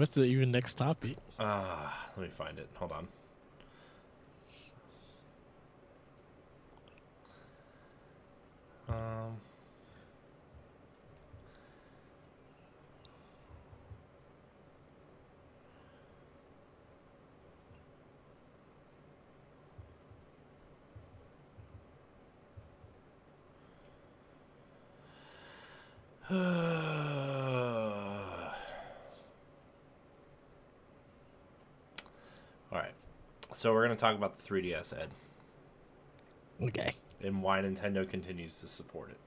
What's the even next topic? Let me find it. Hold on. Um, all right. So we're going to talk about the 3DS, Ed, Okay. and why Nintendo continues to support it.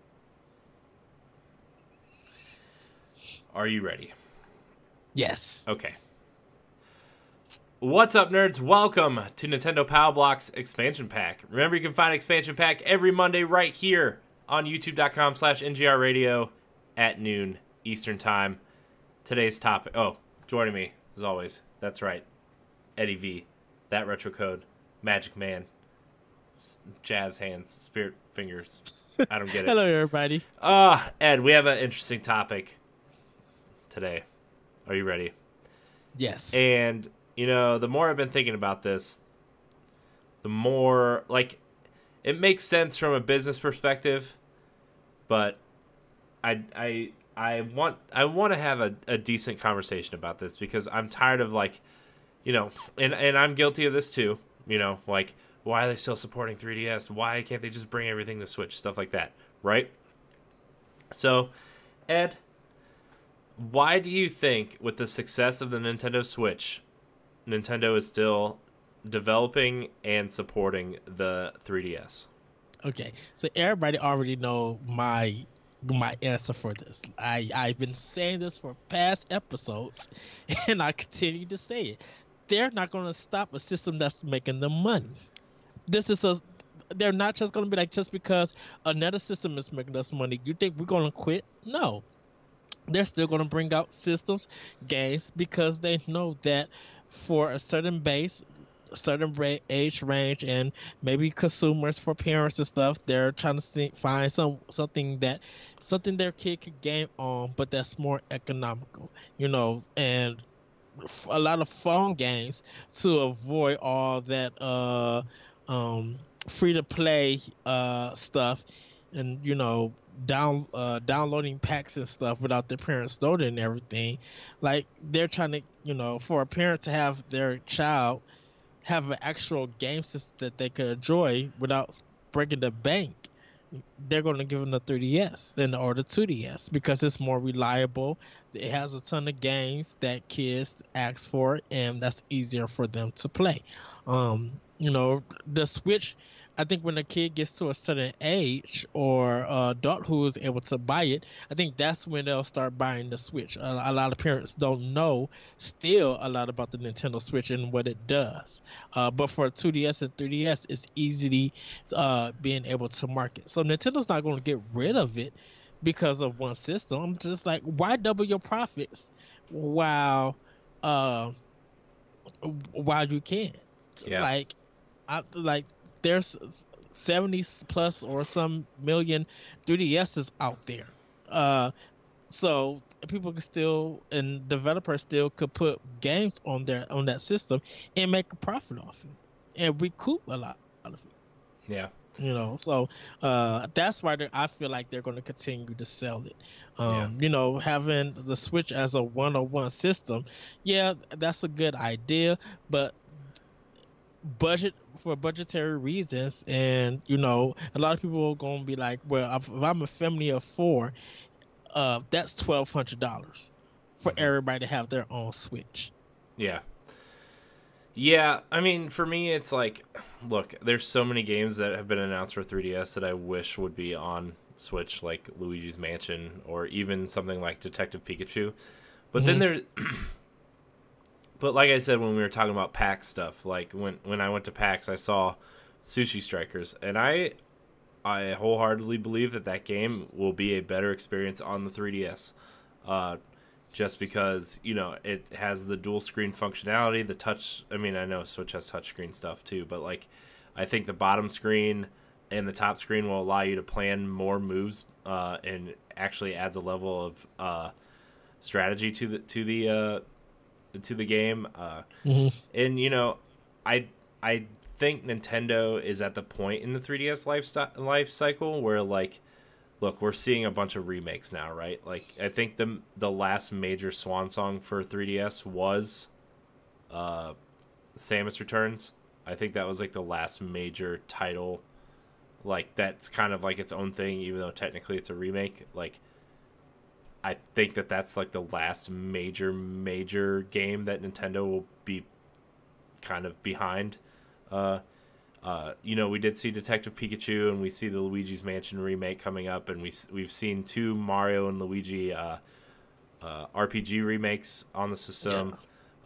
Are you ready? Yes. Okay. What's up, nerds? Welcome to Nintendo Power Blocks Expansion Pack. Remember, you can find Expansion Pack every Monday right here on youtube.com/NGR Radio at noon Eastern Time. Today's topic. Oh, joining me, as always. That's right. Eddie V. That retro code. Magic Man. Jazz hands. Spirit fingers. I don't get it. Hello, everybody. Ed, we have an interesting topic today. Are you ready? Yes. And, the more I've been thinking about this, the more, it makes sense from a business perspective, but I want to have a decent conversation about this because I'm tired of, and I'm guilty of this too, why are they still supporting 3DS? Why can't they just bring everything to Switch? Stuff like that, right? So, Ed, why do you think, with the success of the Nintendo Switch, Nintendo is still developing and supporting the 3DS? Okay. So everybody already know my answer for this. I've been saying this for past episodes, and I continue to say it. They're not going to stop a system that's making them money. This is a. They're not just going to be like just because another system is making us money. You think we're going to quit? No. They're still going to bring out systems, games, because they know that for a certain base, a certain age range, and maybe consumers for parents and stuff, they're trying to find something their kid could game on, but that's more economical, and a lot of phone games to avoid all that um free to play stuff and downloading packs and stuff without their parents knowing and everything. Like they're trying to, for a parent to have their child have an actual game system that they could enjoy without breaking the bank, they're going to give them the 3DS than or the 2DS because it's more reliable. It has a ton of games that kids ask for, and that's easier for them to play. The Switch. I think when a kid gets to a certain age or adult who is able to buy it, I think that's when they'll start buying the Switch. A lot of parents don't know still a lot about the Nintendo Switch and what it does. But for 2DS and 3DS, it's easily being able to market. So Nintendo's not going to get rid of it because of one system. I'm just like, why double your profits uh, while you can? Yeah. Like, there's 70 plus or some million 3DSs out there. So people can still and developers still could put games on that system and make a profit off it and recoup a lot of it. Yeah. So that's why I feel like they're going to continue to sell it. Yeah. Having the Switch as a one-on-one system, yeah, that's a good idea, but budgetary reasons, and a lot of people are going to be like, well, if I'm a family of four, that's $1,200 for Mm-hmm. everybody to have their own Switch. Yeah. Yeah, I mean, for me, it's like, look, there's so many games that have been announced for 3DS that I wish would be on Switch, like Luigi's Mansion, or even something like Detective Pikachu. But then Mm-hmm. there, but like I said when we were talking about PAX stuff, like when I went to PAX, I saw Sushi Strikers, and I wholeheartedly believe that game will be a better experience on the 3DS. Just because it has the dual screen functionality, the touch. I mean, I know Switch has touchscreen stuff too, but I think the bottom screen and the top screen will allow you to plan more moves, and actually adds a level of strategy to to the game. Mhm. And you know, I think Nintendo is at the point in the 3DS life cycle where like, look, we're seeing a bunch of remakes now, right? Like I think the last major swan song for 3DS was Samus Returns. I think that was like the last major title, like that's kind of like its own thing, even though technically it's a remake. Like I think that's like the last major game that Nintendo will be kind of behind. You know, we did see Detective Pikachu, and we see the Luigi's Mansion remake coming up, and we've seen 2 Mario and Luigi RPG remakes on the system.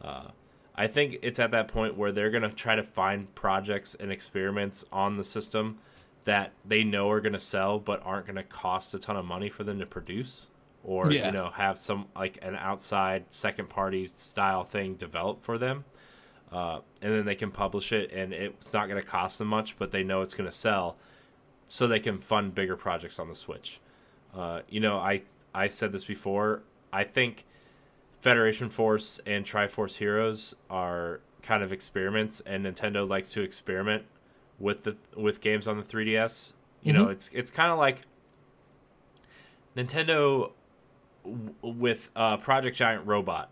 Yeah. I think it's at that point where they're gonna try to find projects and experiments on the system that they know are gonna sell, but aren't gonna cost a ton of money for them to produce, or you know, have some like an outside second party style thing developed for them. And then they can publish it, and it's not going to cost them much, but they know it's going to sell, so they can fund bigger projects on the Switch. You know, I said this before. I think Federation Force and Triforce Heroes are kind of experiments, and Nintendo likes to experiment with games on the 3DS. You know, it's kind of like Nintendo with Project Giant Robot.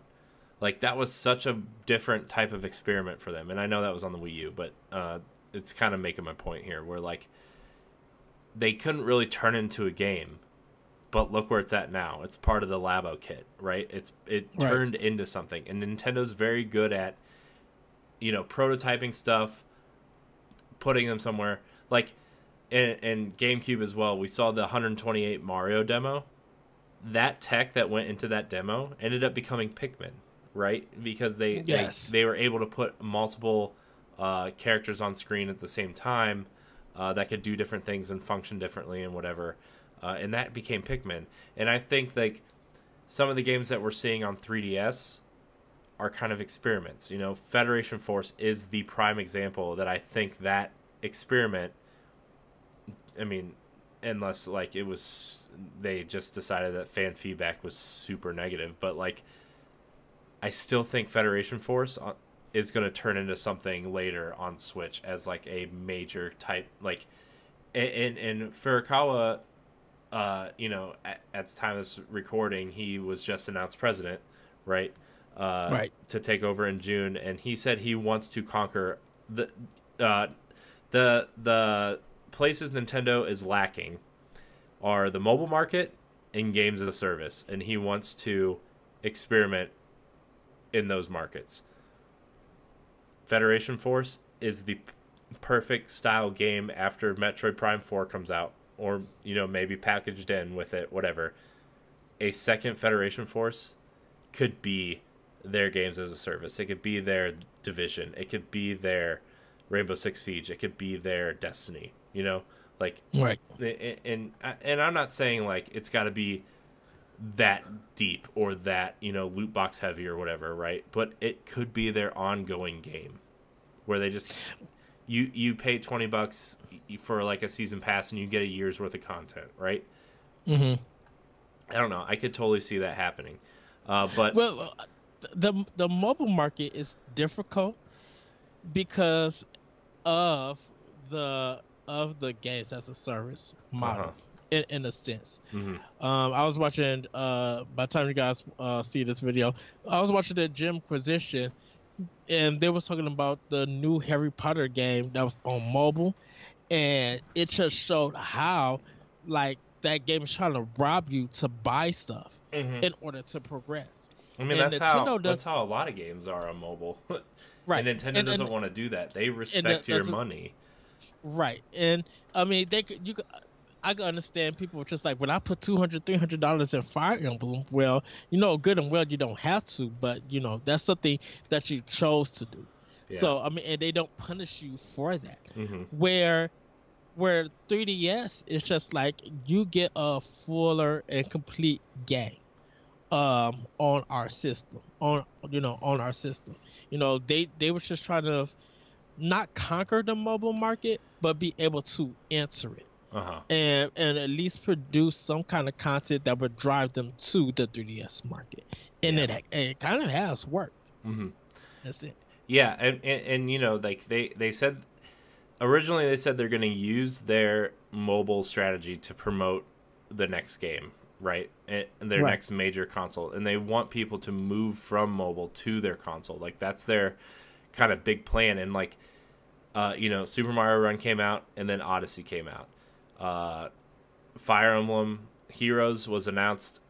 Like, that was such a different type of experiment for them. And I know that was on the Wii U, but it's kind of making my point here, where, like, they couldn't really turn into a game, but look where it's at now. It's part of the Labo kit, right? It turned into something. And Nintendo's very good at, you know, prototyping stuff, putting them somewhere. Like, and GameCube as well, we saw the 128 Mario demo. That tech that went into that demo ended up becoming Pikmin. Right, because they were able to put multiple characters on screen at the same time that could do different things and function differently and whatever, and that became Pikmin. And I think like some of the games that we're seeing on 3DS are kind of experiments. You know, Federation Force is the prime example that I think that experiment. I mean, unless like it was they just decided that fan feedback was super negative, but like, I still think Federation Force is going to turn into something later on Switch as like a major type, like, and Furukawa, you know, at the time of this recording, he was just announced president, right? To take over in June, and he said he wants to conquer the places Nintendo is lacking are the mobile market and games as a service, and he wants to experiment in those markets. Federation Force is the perfect style game after Metroid Prime 4 comes out, or you know, maybe packaged in with it, whatever. A second Federation Force could be their games as a service. It could be their Division. It could be their Rainbow Six Siege. It could be their Destiny. You know, like and I'm not saying like it's got to be that deep or that, you know, loot box heavy or whatever, right? But it could be their ongoing game where they just you pay $20 for like a season pass and you get a year's worth of content, right? I don't know, I could totally see that happening, but well, the mobile market is difficult because of the games as a service model. In a sense. I was watching, by the time you guys see this video, I was watching the Jimquisition, and they was talking about the new Harry Potter game that was on mobile, and it just showed how, like, that game is trying to rob you to buy stuff in order to progress. I mean, that's how a lot of games are on mobile. Right. And Nintendo doesn't want to do that. They respect your money. Right. And, I mean, I can understand people just like, when I put $200, $300 in Fire Emblem, well, you know, good and well, you don't have to, but, you know, that's something that you chose to do. Yeah. So, I mean, and they don't punish you for that. Where 3DS is just like, you get a fuller and complete game on our system. You know, they were just trying to not conquer the mobile market, but be able to enter it. And at least produce some kind of content that would drive them to the 3DS market. And it kind of has worked. Mm-hmm. That's it. Yeah, and you know, like they said originally, they said they're going to use their mobile strategy to promote the next game, right? And their Right. next major console, and they want people to move from mobile to their console. Like that's their kind of big plan. And like, you know, Super Mario Run came out, and then Odyssey came out. Fire Emblem Heroes was announced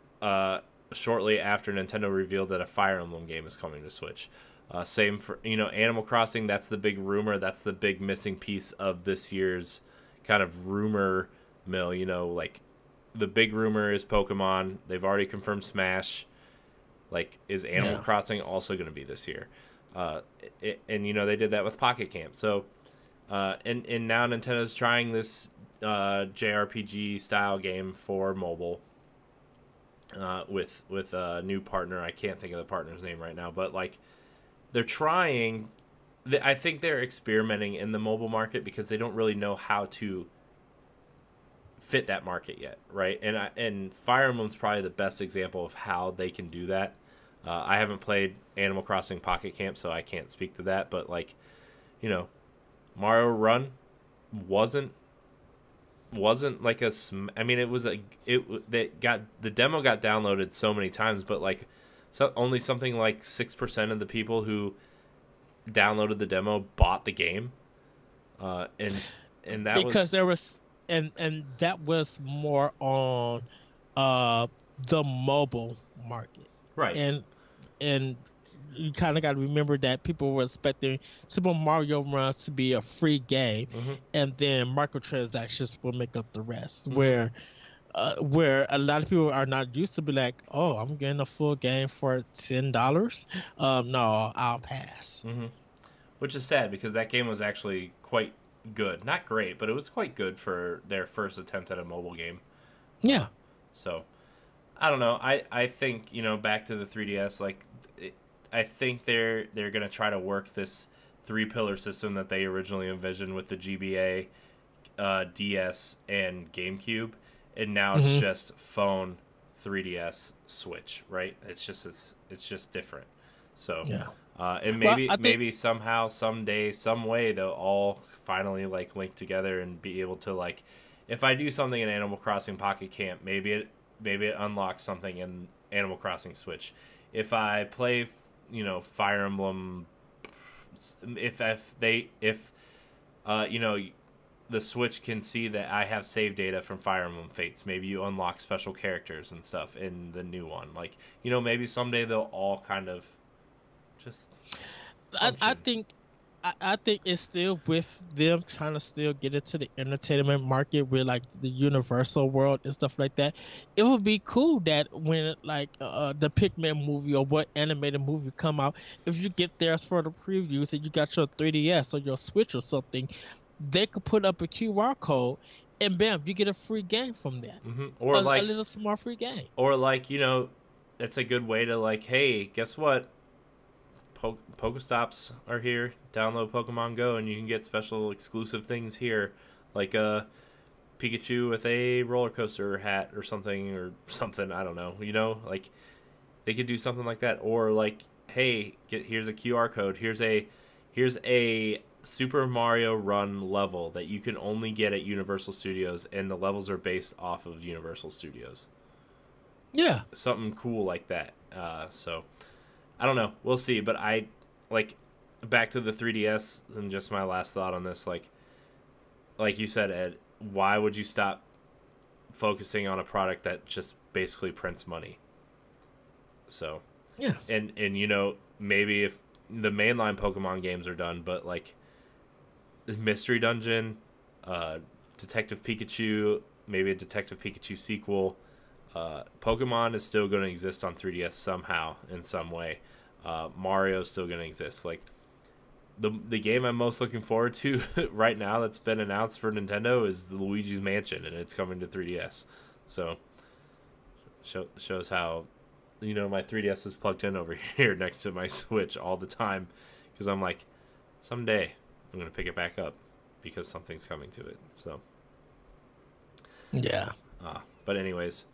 shortly after Nintendo revealed that a Fire Emblem game is coming to Switch. Same for, you know, Animal Crossing. That's the big rumor. That's the big missing piece of this year's kind of rumor mill. You know, like the big rumor is Pokemon. They've already confirmed Smash. Like, is Animal Yeah. Crossing also going to be this year? And you know, they did that with Pocket Camp. So, and now Nintendo's trying this JRPG style game for mobile. With a new partner. I can't think of the partner's name right now, but like they're trying. I think they're experimenting in the mobile market because they don't really know how to fit that market yet, right? And Fire Emblem's probably the best example of how they can do that. I haven't played Animal Crossing Pocket Camp, so I can't speak to that. But like, you know, Mario Run wasn't like I mean, it was a it that got the demo got downloaded so many times, but like, so only something like 6% of the people who downloaded the demo bought the game, and that Because was there was and that was more on uh the mobile market. right. And and you kind of got to remember that people were expecting Super Mario Run to be a free game, Mm-hmm. and then microtransactions will make up the rest. Mm-hmm. Where a lot of people are not used to be like, oh, I'm getting a full game for $10. No, I'll pass. Mm-hmm. Which is sad because that game was actually quite good, not great, but it was quite good for their first attempt at a mobile game. Yeah, So I don't know. I think, you know, back to the 3DS, like I think they're gonna try to work this three pillar system that they originally envisioned with the GBA, DS, and GameCube, and now it's hmm just phone, 3DS, Switch, right? It's just different. So, yeah. and Well, maybe I think somehow, someday, some way they'll all finally like link together and be able to like, if I do something in Animal Crossing Pocket Camp, maybe it unlocks something in Animal Crossing Switch. If I play, you know, Fire Emblem, if you know, the Switch can see that I have save data from Fire Emblem Fates, maybe you unlock special characters and stuff in the new one. Like, you know, maybe someday they'll all kind of just I function. think I think it's still with them trying to still get into the entertainment market with like the Universal world and stuff like that. It would be cool that when like the Pikmin movie or what animated movie come out, if you get theirs for the previews and you got your 3DS or your Switch or something, they could put up a QR code and bam, you get a free game from that. Or A like, little small free game. you know, it's a good way to like, hey, guess what? Pokestops are here. Download Pokemon Go, and you can get special exclusive things here, like a Pikachu with a roller coaster hat or something, I don't know. You know, like they could do something like that, or like, hey, here's a QR code. Here's a Super Mario Run level that you can only get at Universal Studios, and the levels are based off of Universal Studios. Yeah. Something cool like that. So I don't know. We'll see. But I like back to the 3DS and just my last thought on this. Like you said, Ed, why would you stop focusing on a product that just basically prints money? So, Yeah. and you know, maybe if the mainline Pokemon games are done, but like Mystery Dungeon, Detective Pikachu, maybe a Detective Pikachu sequel. Pokemon is still going to exist on 3DS somehow in some way. Mario is still going to exist. Like the game I'm most looking forward to right now that's been announced for Nintendo is the Luigi's Mansion, and it's coming to 3DS. So shows how, you know, my 3DS is plugged in over here next to my Switch all the time because I'm like, someday I'm going to pick it back up because something's coming to it. So, Yeah. but anyways,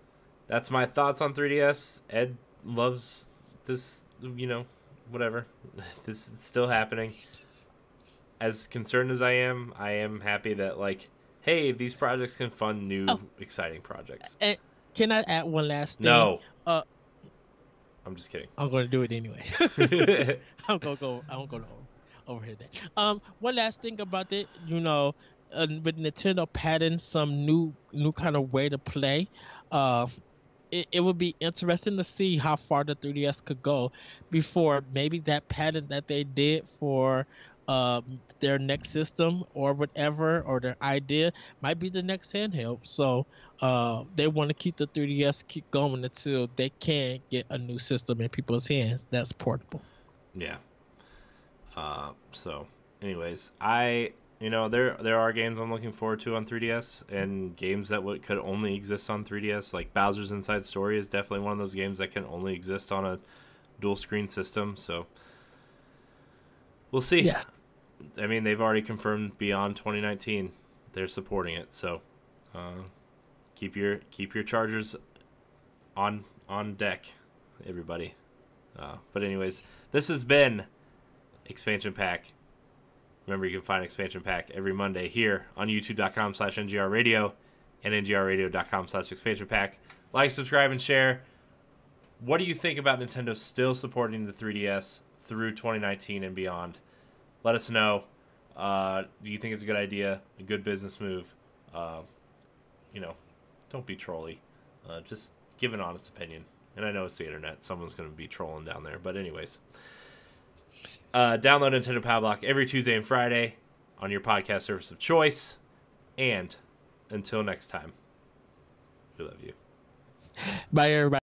that's my thoughts on 3DS. Ed loves this, you know, whatever. This is still happening. As concerned as I am happy that, like, hey, these projects can fund new exciting projects. And can I add one last thing? No. I'm just kidding. I'm going to do it anyway. I'm going to overhead that. One last thing about it, with Nintendo patenting some new kind of way to play, it would be interesting to see how far the 3DS could go before maybe that patent that they did for their next system or whatever, or their idea might be the next handheld. So they want to keep the 3DS keep going until they can get a new system in people's hands that's portable. Yeah. So anyways, there are games I'm looking forward to on 3DS, and games that could only exist on 3DS, like Bowser's Inside Story is definitely one of those games that can only exist on a dual screen system. So we'll see. Yes. I mean, they've already confirmed beyond 2019 they're supporting it. So keep your chargers on deck, everybody. But anyways, this has been Expansion Pack. Remember, you can find Expansion Pack every Monday here on youtube.com/NGRradio and ngrradio.com/expansionpack. Like, subscribe, and share. What do you think about Nintendo still supporting the 3DS through 2019 and beyond? Let us know. Do you think it's a good idea, a good business move? Don't be trolly. Just give an honest opinion. And I know it's the internet. Someone's going to be trolling down there. But anyways, download Nintendo Power Block every Tuesday and Friday on your podcast service of choice. And until next time, we love you. Bye, everybody.